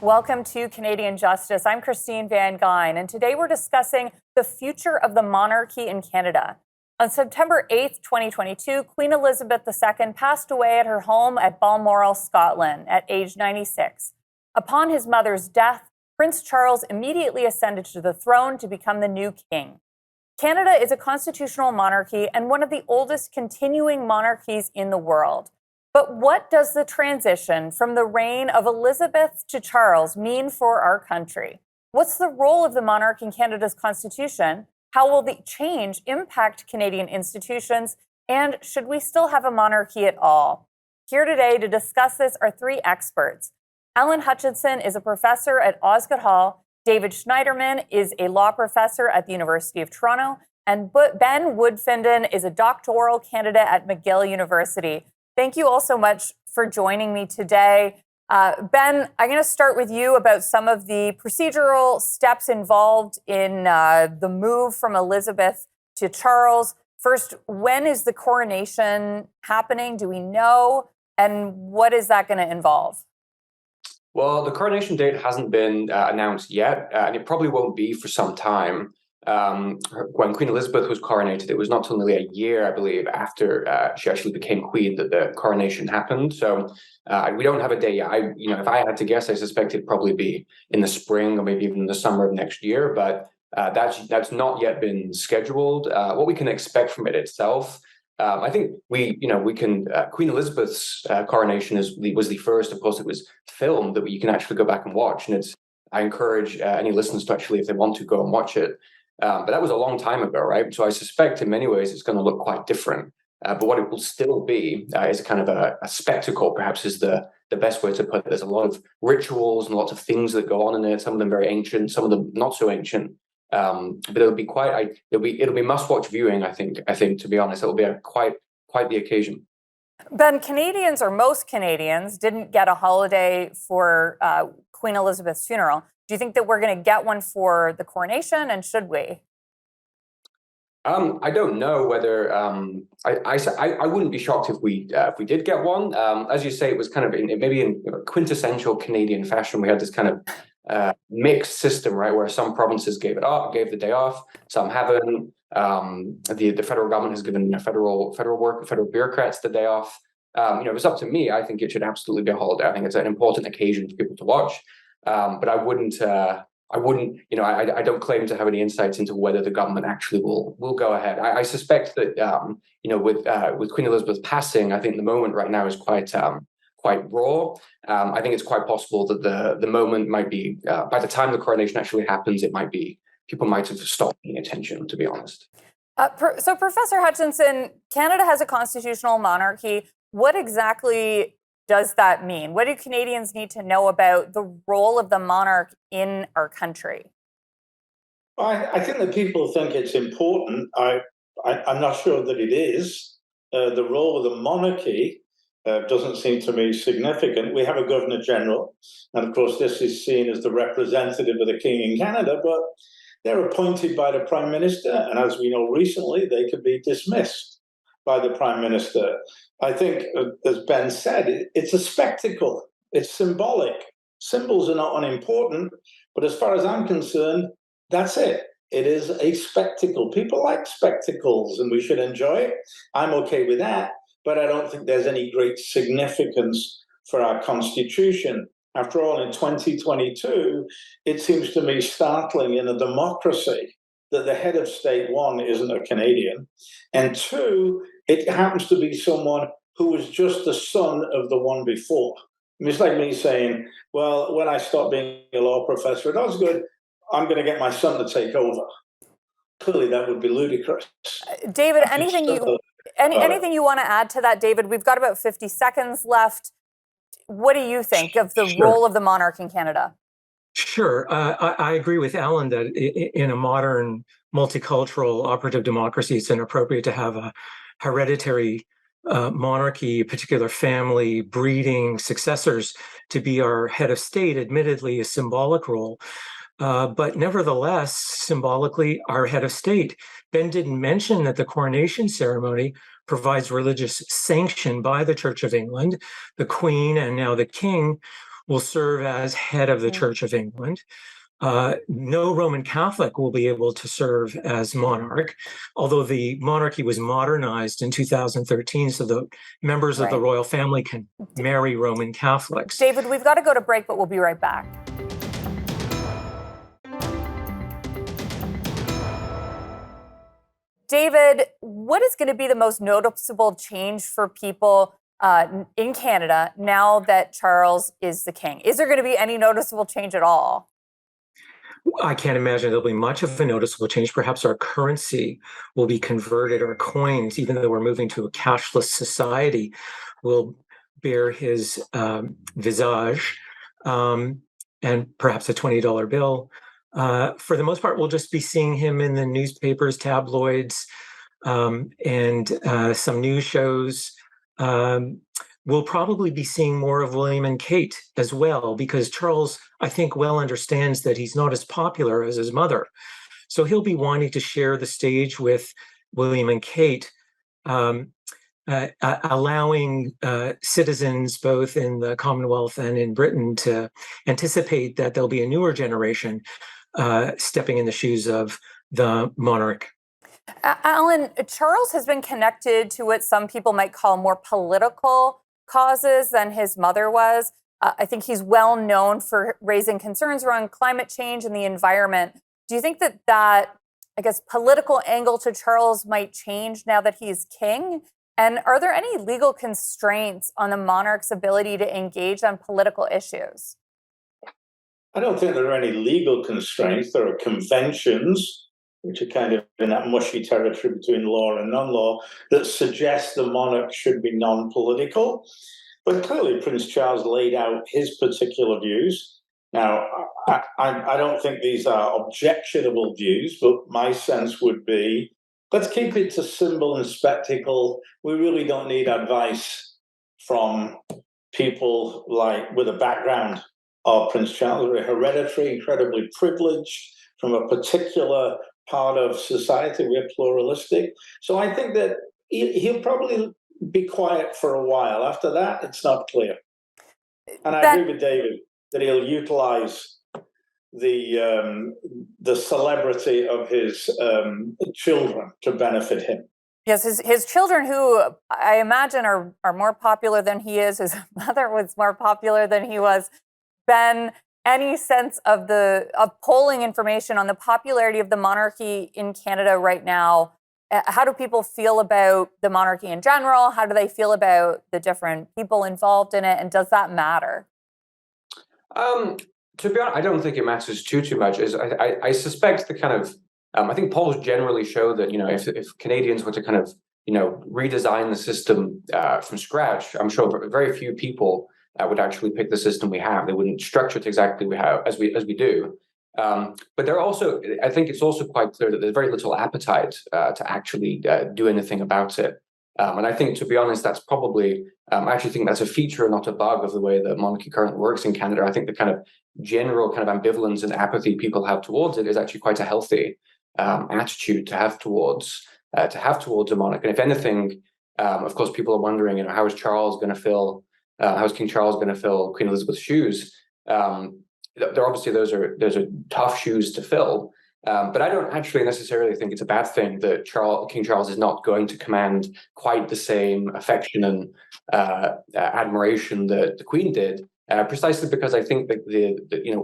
Welcome to Canadian Justice. I'm Christine Van Gyn, and today we're discussing the future of the monarchy in Canada. On September 8th, 2022, Queen Elizabeth II passed away at her home at Balmoral, Scotland, at age 96. Upon his mother's death, Prince Charles immediately ascended to the throne to become the new king. Canada is a constitutional monarchy and one of the oldest continuing monarchies in the world. But what does the transition from the reign of Elizabeth to Charles mean for our country? What's the role of the monarch in Canada's constitution? How will the change impact Canadian institutions? And should we still have a monarchy at all? Here today to discuss this are three experts. Allan Hutchinson is a professor at Osgoode Hall. David Schneiderman is a law professor at the University of Toronto. And Ben Woodfinden is a doctoral candidate at McGill University. Thank you all so much for joining me today. Ben, I'm going to start with you about some of the procedural steps involved in the move from Elizabeth to Charles. First, when is the coronation happening? Do we know? And what is that going to involve? Well, the coronation date hasn't been announced yet, and it probably won't be for some time. When Queen Elizabeth was coronated, it was not till nearly a year, I believe, after she actually became queen that the coronation happened. So we don't have a day yet. If I had to guess, I suspect it'd probably be in the spring or maybe even the summer of next year. But that's not yet been scheduled. What we can expect from it itself, I think we can. Queen Elizabeth's coronation was the first. Of course, it was filmed that you can actually go back and watch, and I encourage any listeners to actually, if they want to, go and watch it. But that was a long time ago, right? So I suspect in many ways it's going to look quite different. But what it will still be is a kind of a spectacle, perhaps is the best way to put it. There's a lot of rituals and lots of things that go on in it. Some of them very ancient, some of them not so ancient. But it'll be it'll be must-watch viewing. I think to be honest, it'll be quite the occasion. Ben, Canadians, or most Canadians, didn't get a holiday for Queen Elizabeth's funeral. Do you think that we're going to get one for the coronation, and should we? I don't know whether I wouldn't be shocked if we did get one. As you say, it was kind of maybe in quintessential Canadian fashion. We had this kind of mixed system, right, where some provinces gave the day off, some haven't. The federal government has given federal bureaucrats the day off. If it's up to me, I think it should absolutely be a holiday. I think it's an important occasion for people to watch. But I wouldn't. I don't claim to have any insights into whether the government actually will go ahead. I suspect that with Queen Elizabeth's passing, I think the moment right now is quite raw. I think it's quite possible that the moment might be by the time the coronation actually happens, people might have stopped paying attention, to be honest. So, Professor Hutchinson, Canada has a constitutional monarchy. What exactly does that mean? What do Canadians need to know about the role of the monarch in our country? I think that people think it's important. I'm not sure that it is. The role of the monarchy doesn't seem to me significant. We have a Governor General, and of course this is seen as the representative of the King in Canada, but they're appointed by the Prime Minister, and as we know recently, they could be dismissed by the Prime Minister. I think, as Ben said, it's a spectacle. It's symbolic. Symbols are not unimportant, but as far as I'm concerned, that's it. It is a spectacle. People like spectacles, and we should enjoy it. I'm okay with that, but I don't think there's any great significance for our Constitution. After all, in 2022, it seems to me startling in a democracy that the head of state, one, isn't a Canadian, and two, it happens to be someone who was just the son of the one before. I mean, it's like me saying, well, when I stop being a law professor at Osgoode, I'm going to get my son to take over. Clearly, that would be ludicrous. David, anything you want to add to that, David? We've got about 50 seconds left. What do you think of the role of the monarch in Canada? Sure. I agree with Allan that in a modern multicultural operative democracy, it's inappropriate to have a hereditary monarchy, a particular family breeding successors to be our head of state, admittedly a symbolic role. But nevertheless, symbolically, our head of state. Ben didn't mention that the coronation ceremony provides religious sanction by the Church of England, the Queen, and now the King will serve as head of the Church of England. No Roman Catholic will be able to serve as monarch, although the monarchy was modernized in 2013, so the members of the royal family can marry Roman Catholics. David, we've got to go to break, but we'll be right back. David, what is going to be the most noticeable change for people in Canada now that Charles is the king? Is there going to be any noticeable change at all? I can't imagine there'll be much of a noticeable change. Perhaps our currency will be converted, our coins, even though we're moving to a cashless society, will bear his visage, and perhaps a $20 bill. For the most part, we'll just be seeing him in the newspapers, tabloids, and some news shows. We'll probably be seeing more of William and Kate as well, because Charles, I think, well understands that he's not as popular as his mother. So he'll be wanting to share the stage with William and Kate, allowing citizens both in the Commonwealth and in Britain to anticipate that there'll be a newer generation stepping in the shoes of the monarch. Allan, Charles has been connected to what some people might call more political causes than his mother was. I think he's well known for raising concerns around climate change and the environment. Do you think that I guess, political angle to Charles might change now that he's king? And are there any legal constraints on the monarch's ability to engage on political issues? I don't think there are any legal constraints. There are conventions, which are kind of in that mushy territory between law and non-law, that suggest the monarch should be non-political. But clearly, Prince Charles laid out his particular views. Now, I don't think these are objectionable views, but my sense would be, let's keep it to symbol and spectacle. We really don't need advice from people like with a background of Prince Charles. We're hereditary, incredibly privileged from a particular part of society. We're pluralistic. So I think that he'll probably be quiet for a while. After that, it's not clear. And I agree with David that he'll utilize the celebrity of his children to benefit him. Yes, his children, who I imagine are more popular than he is. His mother was more popular than he was. Ben, any sense of polling information on the popularity of the monarchy in Canada right now? How do people feel about the monarchy in general? How do they feel about the different people involved in it? And does that matter? To be honest, I don't think it matters too much. I suspect the kind of I think polls generally show that if Canadians were to kind of redesign the system from scratch, I'm sure very few people would actually pick the system we have. They wouldn't structure it exactly as we do. But there are also, I think it's also quite clear that there's very little appetite to actually do anything about it. And I think, to be honest, that's probably, I actually think that's a feature and not a bug of the way that monarchy currently works in Canada. I think the kind of general kind of ambivalence and apathy people have towards it is actually quite a healthy attitude to have towards a monarch. And if anything, of course, people are wondering, how is Charles going to fill, how is King Charles going to fill Queen Elizabeth's shoes? There obviously those are tough shoes to fill. But I don't actually necessarily think it's a bad thing that King Charles is not going to command quite the same affection and admiration that the Queen did, precisely because I think that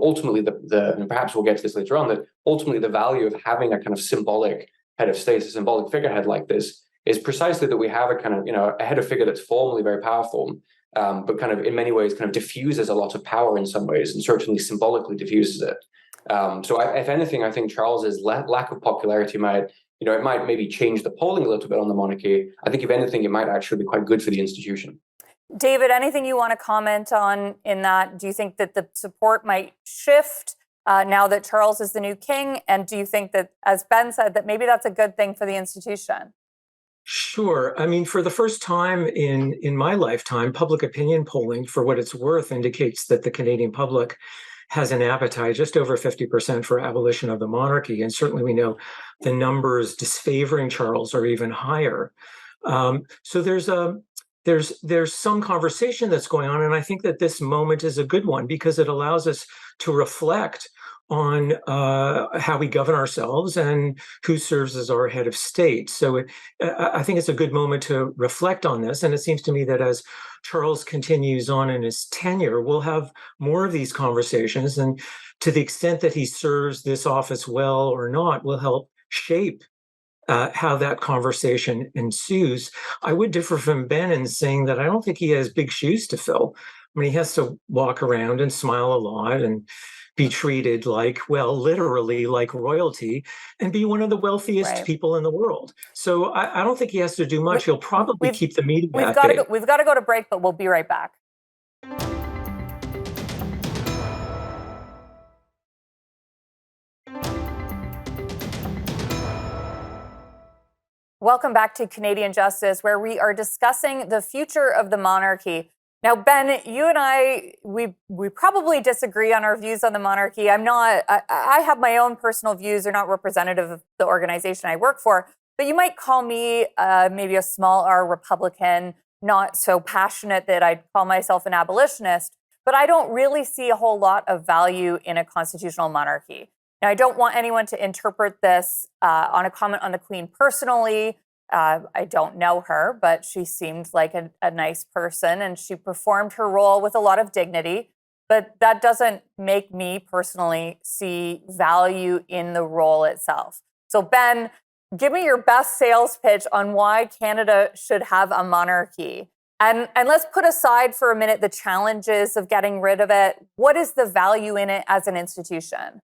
ultimately and perhaps we'll get to this later on, that ultimately the value of having a kind of symbolic head of state, a symbolic figurehead like this, is precisely that we have a kind of a head of figure that's formally very powerful, but kind of in many ways kind of diffuses a lot of power in some ways, and certainly symbolically diffuses it. So if anything, I think Charles's lack of popularity might maybe change the polling a little bit on the monarchy. I think if anything, it might actually be quite good for the institution. David, anything you want to comment on in that? Do you think that the support might shift now that Charles is the new king? And do you think that, as Ben said, that maybe that's a good thing for the institution? Sure. I mean, for the first time in my lifetime, public opinion polling, for what it's worth, indicates that the Canadian public has an appetite just over 50% for abolition of the monarchy. And certainly we know the numbers disfavoring Charles are even higher. So there's a there's some conversation that's going on, and I think that this moment is a good one because it allows us to reflect on how we govern ourselves and who serves as our head of state. So I think it's a good moment to reflect on this. And it seems to me that as Charles continues on in his tenure, we'll have more of these conversations. And to the extent that he serves this office well or not, will help shape how that conversation ensues. I would differ from Ben in saying that I don't think he has big shoes to fill. I mean, he has to walk around and smile a lot and be treated like, well, literally like royalty, and be one of the wealthiest people in the world. So I don't think he has to do much. He'll probably keep the meeting we've got to go to break, but we'll be right back. Welcome back to Canadian Justice, where we are discussing the future of the monarchy. Now, Ben, you and I, we probably disagree on our views on the monarchy. I have my own personal views. They're not representative of the organization I work for. But you might call me maybe a small R Republican, not so passionate that I'd call myself an abolitionist. But I don't really see a whole lot of value in a constitutional monarchy. Now, I don't want anyone to interpret this on a comment on the Queen personally. I don't know her, but she seemed like a nice person, and she performed her role with a lot of dignity. But that doesn't make me personally see value in the role itself. So, Ben, give me your best sales pitch on why Canada should have a monarchy. And let's put aside for a minute the challenges of getting rid of it. What is the value in it as an institution?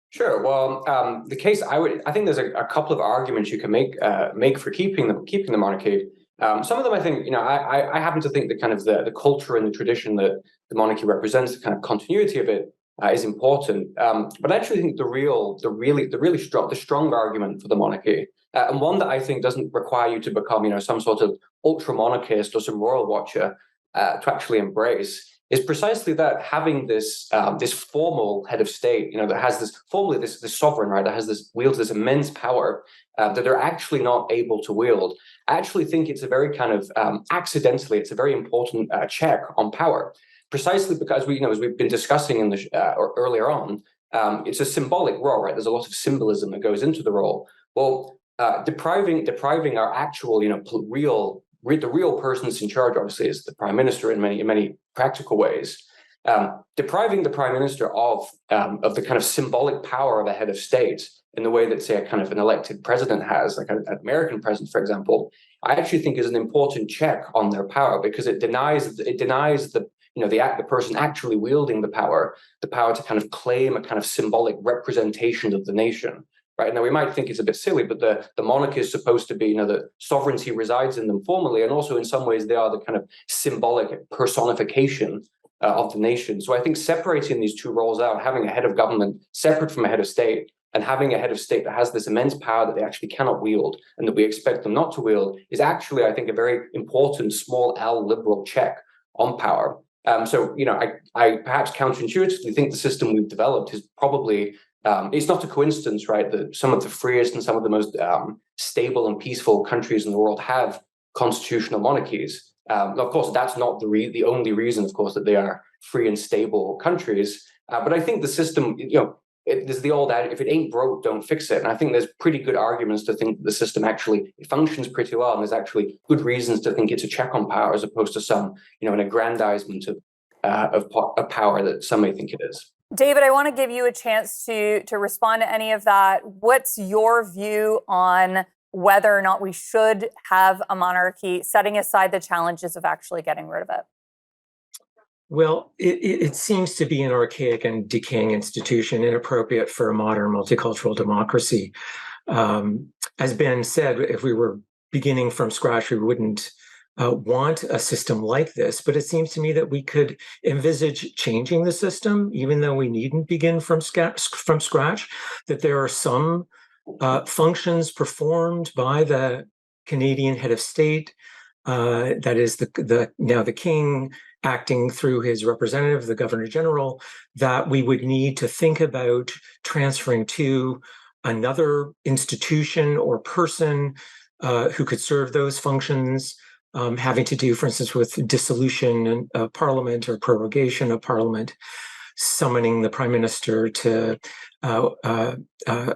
Sure. Well, the case I think there's a couple of arguments you can make for keeping the monarchy. Some of them, I think, I happen to think that kind of the culture and the tradition that the monarchy represents, the kind of continuity of it, is important. But I actually think the strong argument for the monarchy, and one that I think doesn't require you to become, some sort of ultra monarchist or some royal watcher to actually embrace, is precisely that having this formal head of state, that has this sovereign, right, that wields this immense power that they're actually not able to wield. I actually think it's a very kind of accidentally, it's a very important check on power, precisely because as we've been discussing in or earlier on, it's a symbolic role, right? There's a lot of symbolism that goes into the role. Well, depriving our actual, the real person that's in charge, obviously, is the prime minister in many practical ways. Depriving the prime minister of the kind of symbolic power of a head of state in the way that, say, a kind of an elected president has, like an American president, for example, I actually think is an important check on their power, because it denies the person actually wielding the power to kind of claim a kind of symbolic representation of the nation. Right now, we might think it's a bit silly, but the monarchy is supposed to be, the sovereignty resides in them formally, and also in some ways they are the kind of symbolic personification of the nation. So I think separating these two roles out, having a head of government separate from a head of state, and having a head of state that has this immense power that they actually cannot wield and that we expect them not to wield, is actually, I think, a very important small L liberal check on power. So I perhaps counterintuitively think the system we've developed is probably. It's not a coincidence, right, that some of the freest and some of the most stable and peaceful countries in the world have constitutional monarchies. Of course, that's not the only reason, of course, that they are free and stable countries. But I think the system, there's the old adage, if it ain't broke, don't fix it. And I think there's pretty good arguments to think that the system actually functions pretty well, and there's actually good reasons to think it's a check on power as opposed to some, an aggrandizement of power that some may think it is. David, I want to give you a chance to respond to any of that. What's your view on whether or not we should have a monarchy, setting aside the challenges of actually getting rid of it? Well, it seems to be an archaic and decaying institution, inappropriate for a modern multicultural democracy. As Ben said, if we were beginning from scratch, we wouldn't want a system like this, but it seems to me that we could envisage changing the system, even though we needn't begin from scratch, that there are some functions performed by the Canadian head of state, that is now the king acting through his representative, the Governor General, that we would need to think about transferring to another institution or person who could serve those functions. having to do, for instance, with dissolution of parliament or prorogation of parliament, summoning the prime minister to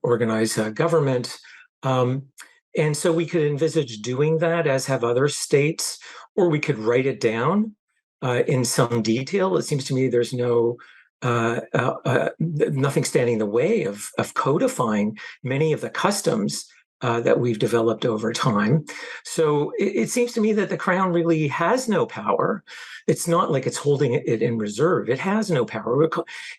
organize a government. And so we could envisage doing that, as have other states, or we could write it down in some detail. It seems to me there's nothing standing in the way of codifying many of the customs that we've developed over time. So it seems to me that the Crown really has no power. It's not like it's holding it in reserve. It has no power.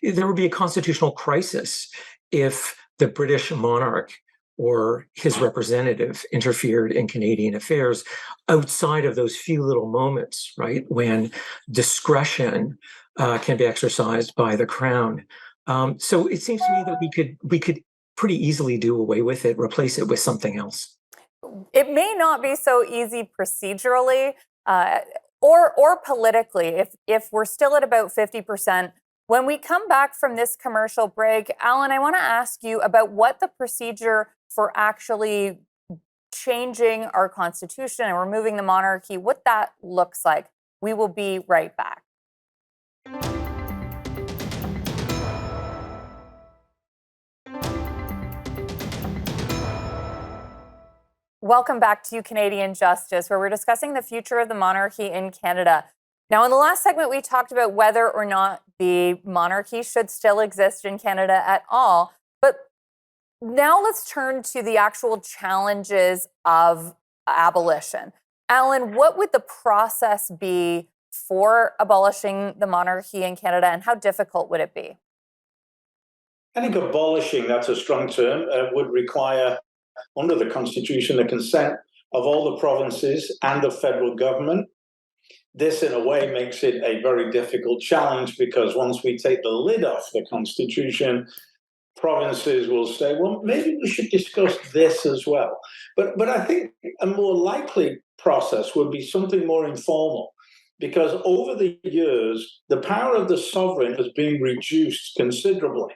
There would be a constitutional crisis if the British monarch or his representative interfered in Canadian affairs outside of those few little moments, right, when discretion can be exercised by the Crown. So it seems to me that we could pretty easily do away with it, replace it with something else. It may not be so easy procedurally or politically if we're still at about 50%. When we come back from this commercial break, Allan, I want to ask you about what the procedure for actually changing our constitution and removing the monarchy, what that looks like. We will be right back. Welcome back to Canadian Justice, where we're discussing the future of the monarchy in Canada. Now, in the last segment, we talked about whether or not the monarchy should still exist in Canada at all. But now let's turn to the actual challenges of abolition. Allan, what would the process be for abolishing the monarchy in Canada, and how difficult would it be? I think abolishing, that's a strong term, would require, under the Constitution, the consent of all the provinces and the federal government. This, in a way, makes it a very difficult challenge, because once we take the lid off the Constitution, provinces will say, well, maybe we should discuss this as well. But I think a more likely process would be something more informal, because over the years, the power of the sovereign has been reduced considerably.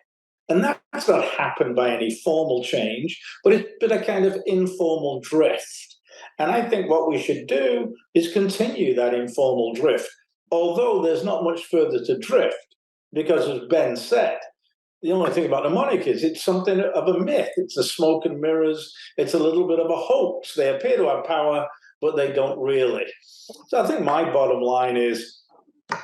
And that's not happened by any formal change, but it's been a kind of informal drift. And I think what we should do is continue that informal drift, although there's not much further to drift, because as Ben said, the only thing about the monarchy is it's something of a myth. It's a smoke and mirrors. It's a little bit of a hoax. They appear to have power, but they don't really. So I think my bottom line is,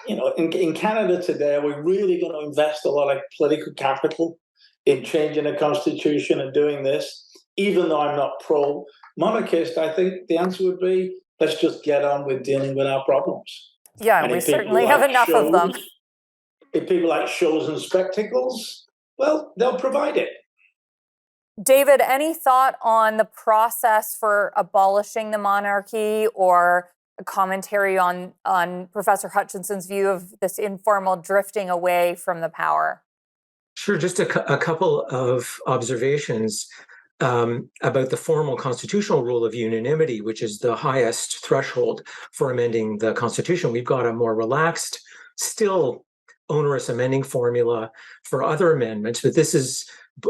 in Canada today, are we really going to invest a lot of political capital in changing the Constitution and doing this? Even though I'm not pro-monarchist, I think the answer would be, let's just get on with dealing with our problems. Yeah, and we certainly have enough of them. If people like shows and spectacles, well, they'll provide it. David, any thought on the process for abolishing the monarchy, or a commentary on Professor Hutchinson's view of this informal drifting away from the power? Sure, just a couple of observations about the formal constitutional rule of unanimity, which is the highest threshold for amending the Constitution. We've got a more relaxed, still onerous amending formula for other amendments, but this is,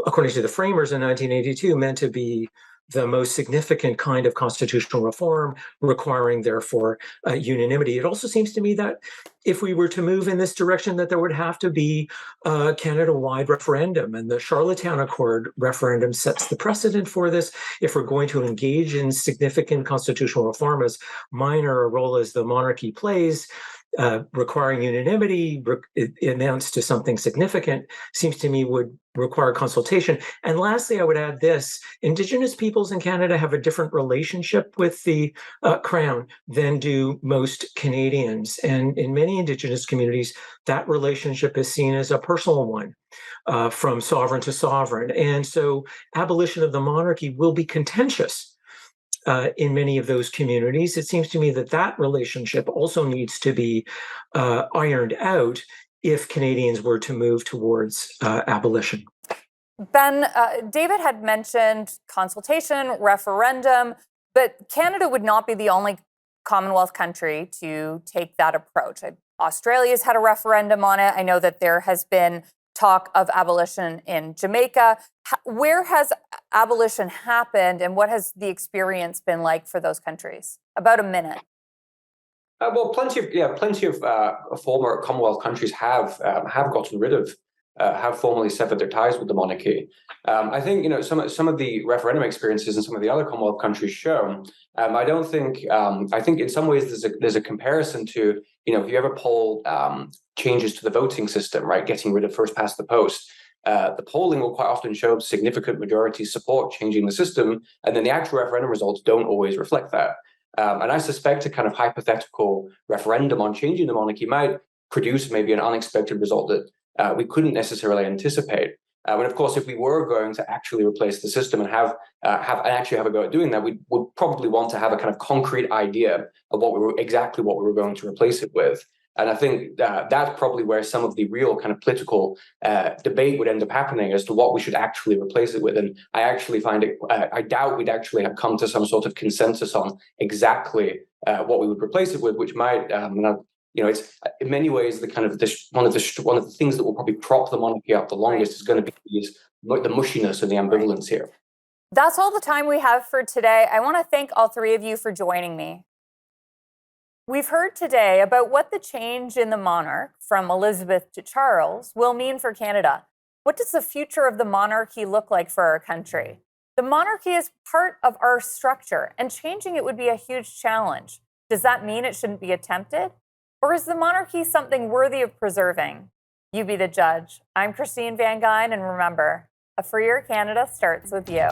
according to the framers in 1982, meant to be the most significant kind of constitutional reform, requiring, therefore, unanimity. It also seems to me that if we were to move in this direction, that there would have to be a Canada-wide referendum, and the Charlottetown Accord referendum sets the precedent for this. If we're going to engage in significant constitutional reform, as minor a role as the monarchy plays, requiring unanimity, it amounts to something significant, seems to me would require consultation. And lastly, I would add this: Indigenous peoples in Canada have a different relationship with the Crown than do most Canadians. And in many Indigenous communities, that relationship is seen as a personal one, from sovereign to sovereign. And so abolition of the monarchy will be contentious in many of those communities. It seems to me that that relationship also needs to be ironed out if Canadians were to move towards abolition. Ben, David had mentioned consultation, referendum, but Canada would not be the only Commonwealth country to take that approach. Australia's had a referendum on it. I know that there has been talk of abolition in Jamaica. Where has abolition happened, and what has the experience been like for those countries? About a minute. Well, plenty of former Commonwealth countries have gotten rid of, have formally severed their ties with the monarchy. I think some of the referendum experiences in some of the other Commonwealth countries show. I don't think. I think in some ways there's a comparison to if you ever poll changes to the voting system, right, getting rid of first past the post. The polling will quite often show significant majority support changing the system, and then the actual referendum results don't always reflect that. And I suspect a kind of hypothetical referendum on changing the monarchy might produce maybe an unexpected result that we couldn't necessarily anticipate. And of course, if we were going to actually replace the system and have a go at doing that, we would probably want to have a kind of concrete idea of exactly what we were going to replace it with. And I think that's probably where some of the real kind of political debate would end up happening as to what we should actually replace it with. And I actually find it, I doubt we'd actually have come to some sort of consensus on exactly what we would replace it with, which might, it's in many ways the kind of one of the things that will probably prop the monarchy up the longest is going to be the mushiness and the ambivalence here. That's all the time we have for today. I want to thank all three of you for joining me. We've heard today about what the change in the monarch from Elizabeth to Charles will mean for Canada. What does the future of the monarchy look like for our country? The monarchy is part of our structure, and changing it would be a huge challenge. Does that mean it shouldn't be attempted? Or is the monarchy something worthy of preserving? You be the judge. I'm Christine Van Gyn, and remember, a freer Canada starts with you.